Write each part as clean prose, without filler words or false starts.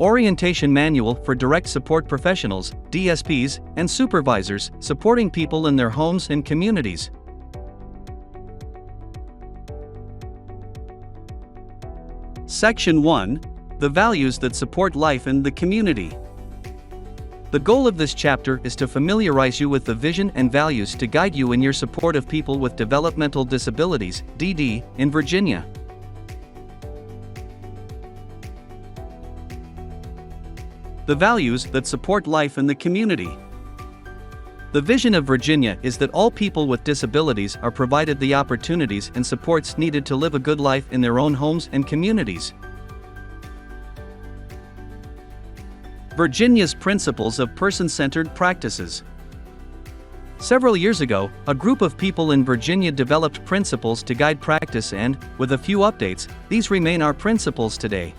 Orientation Manual for Direct Support Professionals, DSPs, and Supervisors, supporting people in their homes and communities. Section 1. The values that support life in the community. The goal of this chapter is to familiarize you with the vision and values to guide you in your support of people with developmental disabilities, DD, in Virginia. The values that support life in the community. The vision of Virginia is that all people with disabilities are provided the opportunities and supports needed to live a good life in their own homes and communities. Virginia's Principles of Person-Centered Practices. Several years ago, a group of people in Virginia developed principles to guide practice and, with a few updates, these remain our principles today.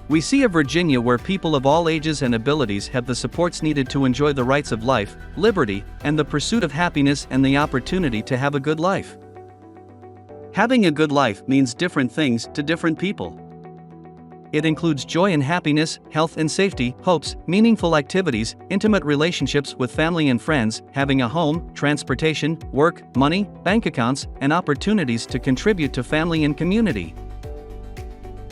We see a Virginia where people of all ages and abilities have the supports needed to enjoy the rights of life, liberty, and the pursuit of happiness and the opportunity to have a good life. Having a good life means different things to different people. It includes joy and happiness, health and safety, hopes, meaningful activities, intimate relationships with family and friends, having a home, transportation, work, money, bank accounts, and opportunities to contribute to family and community.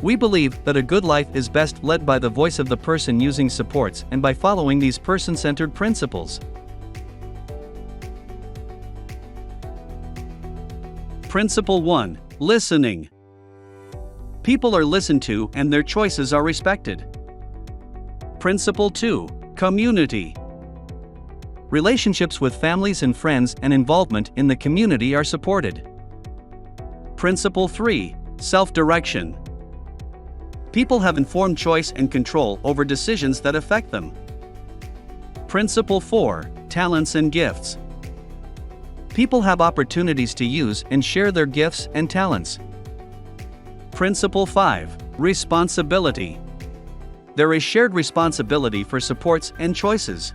We believe that a good life is best led by the voice of the person using supports and by following these person-centered principles. Principle 1. Listening. People are listened to and their choices are respected. Principle 2. Community. Relationships with families and friends and involvement in the community are supported. Principle 3. Self-direction. People have informed choice and control over decisions that affect them. Principle 4. Talents and gifts. People have opportunities to use and share their gifts and talents. Principle 5. Responsibility. There is shared responsibility for supports and choices.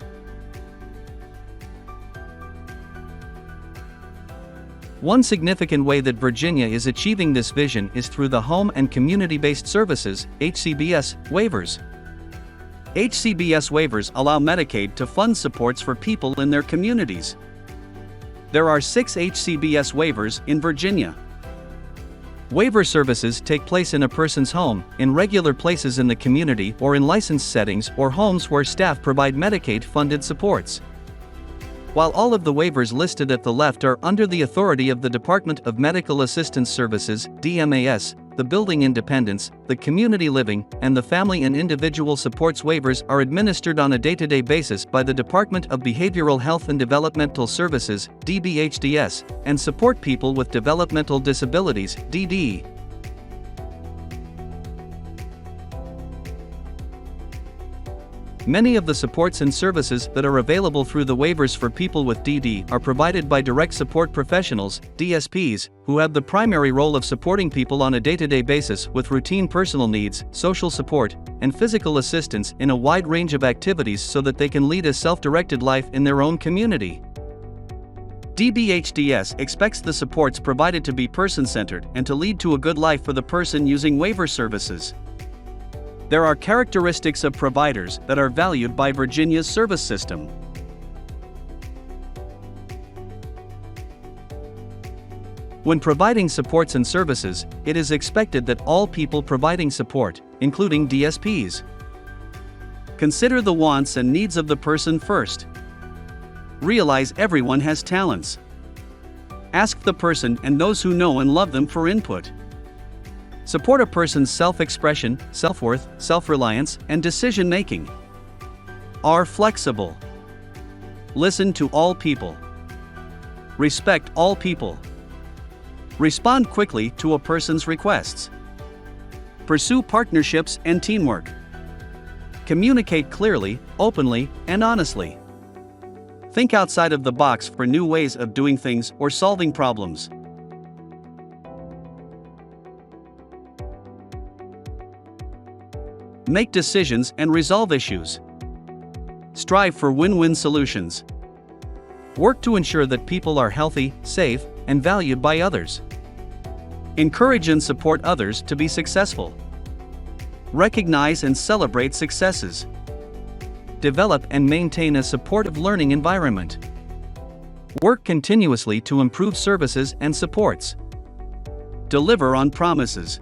One significant way that Virginia is achieving this vision is through the Home and Community-Based Services, HCBS, waivers. HCBS waivers allow Medicaid to fund supports for people in their communities. There are 6 HCBS waivers in Virginia. Waiver services take place in a person's home, in regular places in the community or in licensed settings or homes where staff provide Medicaid-funded supports. While all of the waivers listed at the left are under the authority of the Department of Medical Assistance Services, DMAS, the Building Independence, the Community Living, and the Family and Individual Supports waivers are administered on a day-to-day basis by the Department of Behavioral Health and Developmental Services, DBHDS, and support people with developmental disabilities, DD. Many of the supports and services that are available through the waivers for people with DD are provided by direct support professionals, DSPs, who have the primary role of supporting people on a day-to-day basis with routine personal needs, social support, and physical assistance in a wide range of activities so that they can lead a self-directed life in their own community. DBHDS expects the supports provided to be person-centered and to lead to a good life for the person using waiver services. There are characteristics of providers that are valued by Virginia's service system. When providing supports and services, it is expected that all people providing support, including DSPs, consider the wants and needs of the person first. Realize everyone has talents. Ask the person and those who know and love them for input. Support a person's self-expression, self-worth, self-reliance, and decision-making. Are flexible. Listen to all people. Respect all people. Respond quickly to a person's requests. Pursue partnerships and teamwork. Communicate clearly, openly, and honestly. Think outside of the box for new ways of doing things or solving problems. Make decisions and resolve issues. Strive for win-win solutions. Work to ensure that people are healthy, safe, and valued by others. Encourage and support others to be successful. Recognize and celebrate successes. Develop and maintain a supportive learning environment. Work continuously to improve services and supports. Deliver on promises.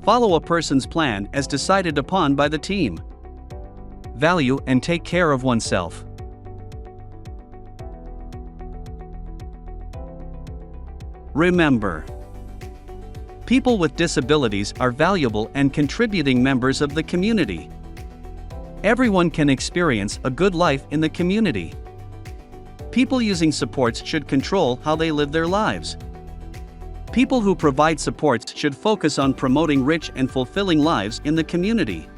Follow a person's plan as decided upon by the team. Value and take care of oneself. Remember, people with disabilities are valuable and contributing members of the community. Everyone can experience a good life in the community. People using supports should control how they live their lives. People who provide supports should focus on promoting rich and fulfilling lives in the community.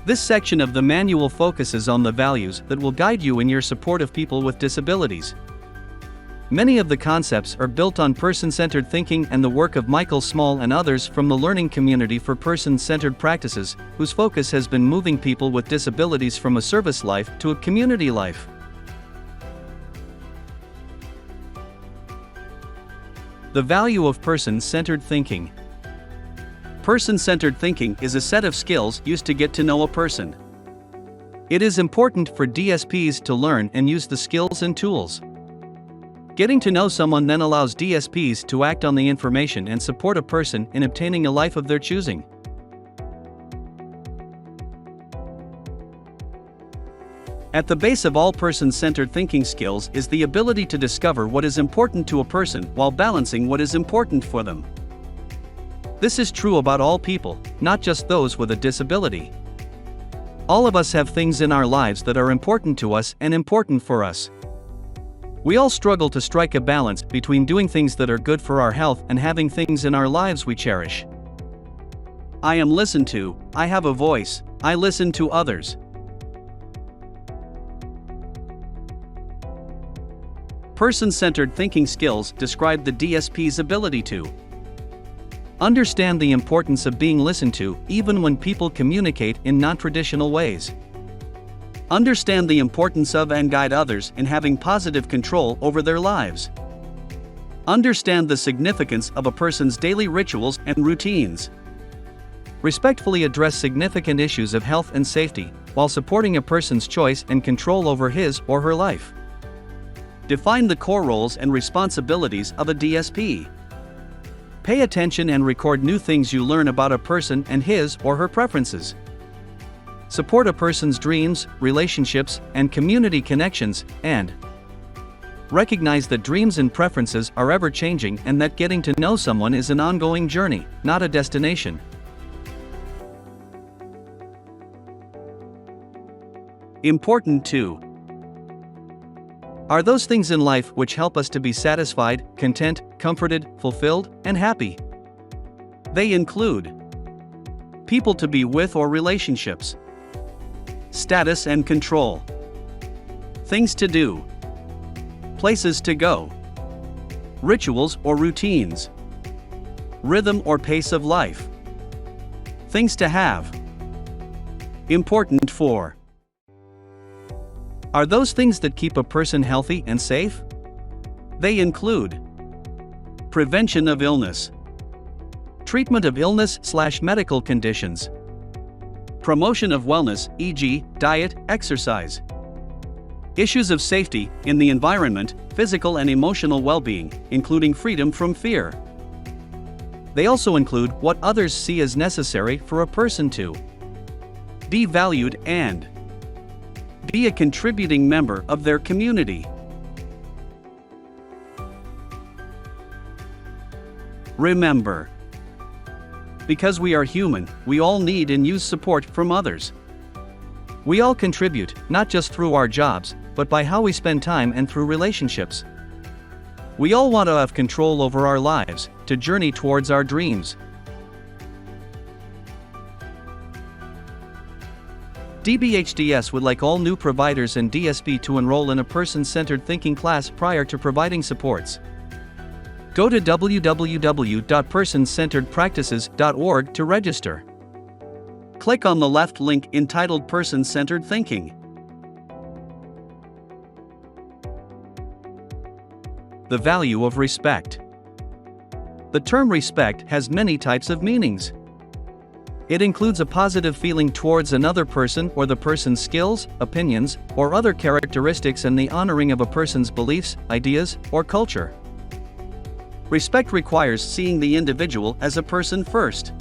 This section of the manual focuses on the values that will guide you in your support of people with disabilities. Many of the concepts are built on person-centered thinking and the work of Michael Small and others from the Learning Community for Person-Centered Practices, whose focus has been moving people with disabilities from a service life to a community life. The value of person-centered thinking. Person-centered thinking is a set of skills used to get to know a person. It is important for DSPs to learn and use the skills and tools. Getting to know someone then allows DSPs to act on the information and support a person in obtaining a life of their choosing. At the base of all person-centered thinking skills is the ability to discover what is important to a person while balancing what is important for them. This is true about all people, not just those with a disability. All of us have things in our lives that are important to us and important for us. We all struggle to strike a balance between doing things that are good for our health and having things in our lives we cherish. I am listened to, I have a voice, I listen to others. Person-centered thinking skills describe the DSP's ability to understand the importance of being listened to, even when people communicate in non-traditional ways. Understand the importance of and guide others in having positive control over their lives. Understand the significance of a person's daily rituals and routines. Respectfully address significant issues of health and safety, while supporting a person's choice and control over his or her life. Define the core roles and responsibilities of a DSP. Pay attention and record new things you learn about a person and his or her preferences. Support a person's dreams, relationships, and community connections, and recognize that dreams and preferences are ever-changing and that getting to know someone is an ongoing journey, not a destination. Important too are those things in life which help us to be satisfied, content, comforted, fulfilled, and happy. They include people to be with or relationships, status and control, things to do, places to go, rituals or routines, rhythm or pace of life, things to have, important for. Are those things that keep a person healthy and safe? They include prevention of illness, treatment of illness/medical conditions, promotion of wellness, e.g., diet, exercise, issues of safety in the environment, physical and emotional well-being, including freedom from fear. They also include what others see as necessary for a person to be valued and be a contributing member of their community. Remember, because we are human, we all need and use support from others. We all contribute, not just through our jobs, but by how we spend time and through relationships. We all want to have control over our lives, to journey towards our dreams. DBHDS would like all new providers and DSP to enroll in a person-centered thinking class prior to providing supports. Go to www.personcenteredpractices.org to register. Click on the left link entitled Person-Centered Thinking. The value of respect. The term respect has many types of meanings. It includes a positive feeling towards another person or the person's skills, opinions, or other characteristics, and the honoring of a person's beliefs, ideas, or culture. Respect requires seeing the individual as a person first.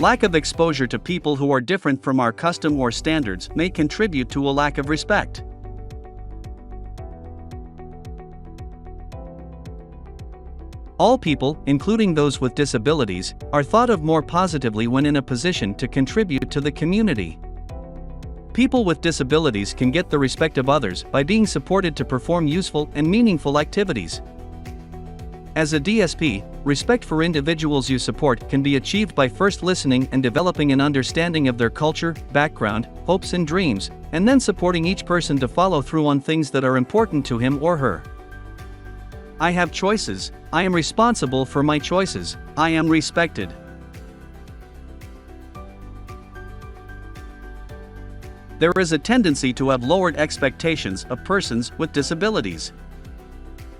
Lack of exposure to people who are different from our custom or standards may contribute to a lack of respect. All people, including those with disabilities, are thought of more positively when in a position to contribute to the community. People with disabilities can get the respect of others by being supported to perform useful and meaningful activities. As a DSP, respect for individuals you support can be achieved by first listening and developing an understanding of their culture, background, hopes and dreams, and then supporting each person to follow through on things that are important to him or her. I have choices. I am responsible for my choices. I am respected. There is a tendency to have lowered expectations of persons with disabilities.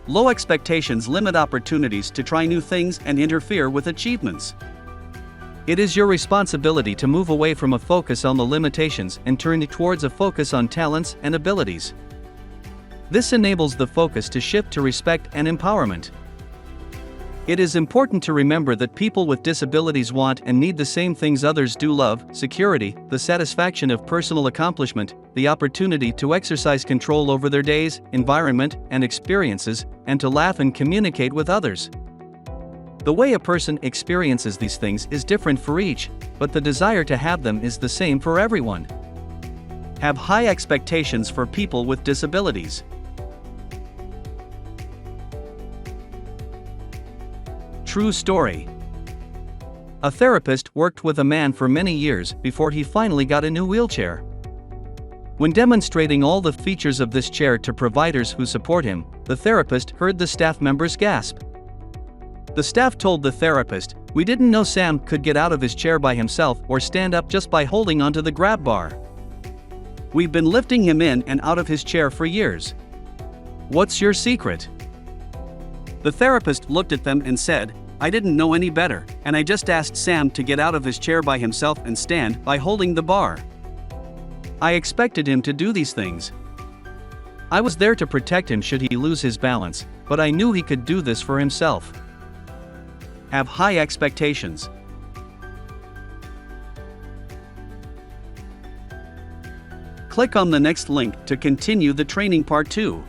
Low expectations limit opportunities to try new things and interfere with achievements. It is your responsibility to move away from a focus on the limitations and turn towards a focus on talents and abilities. This enables the focus to shift to respect and empowerment. It is important to remember that people with disabilities want and need the same things others do: love, security, the satisfaction of personal accomplishment, the opportunity to exercise control over their days, environment, and experiences, and to laugh and communicate with others. The way a person experiences these things is different for each, but the desire to have them is the same for everyone. Have high expectations for people with disabilities. True story. A therapist worked with a man for many years before he finally got a new wheelchair. When demonstrating all the features of this chair to providers who support him, the therapist heard the staff members gasp. The staff told the therapist, "We didn't know Sam could get out of his chair by himself or stand up just by holding onto the grab bar. We've been lifting him in and out of his chair for years. What's your secret?" The therapist looked at them and said, "I didn't know any better, and I just asked Sam to get out of his chair by himself and stand by holding the bar. I expected him to do these things. I was there to protect him should he lose his balance, but I knew he could do this for himself." Have high expectations. Click on the next link to continue the training part 2.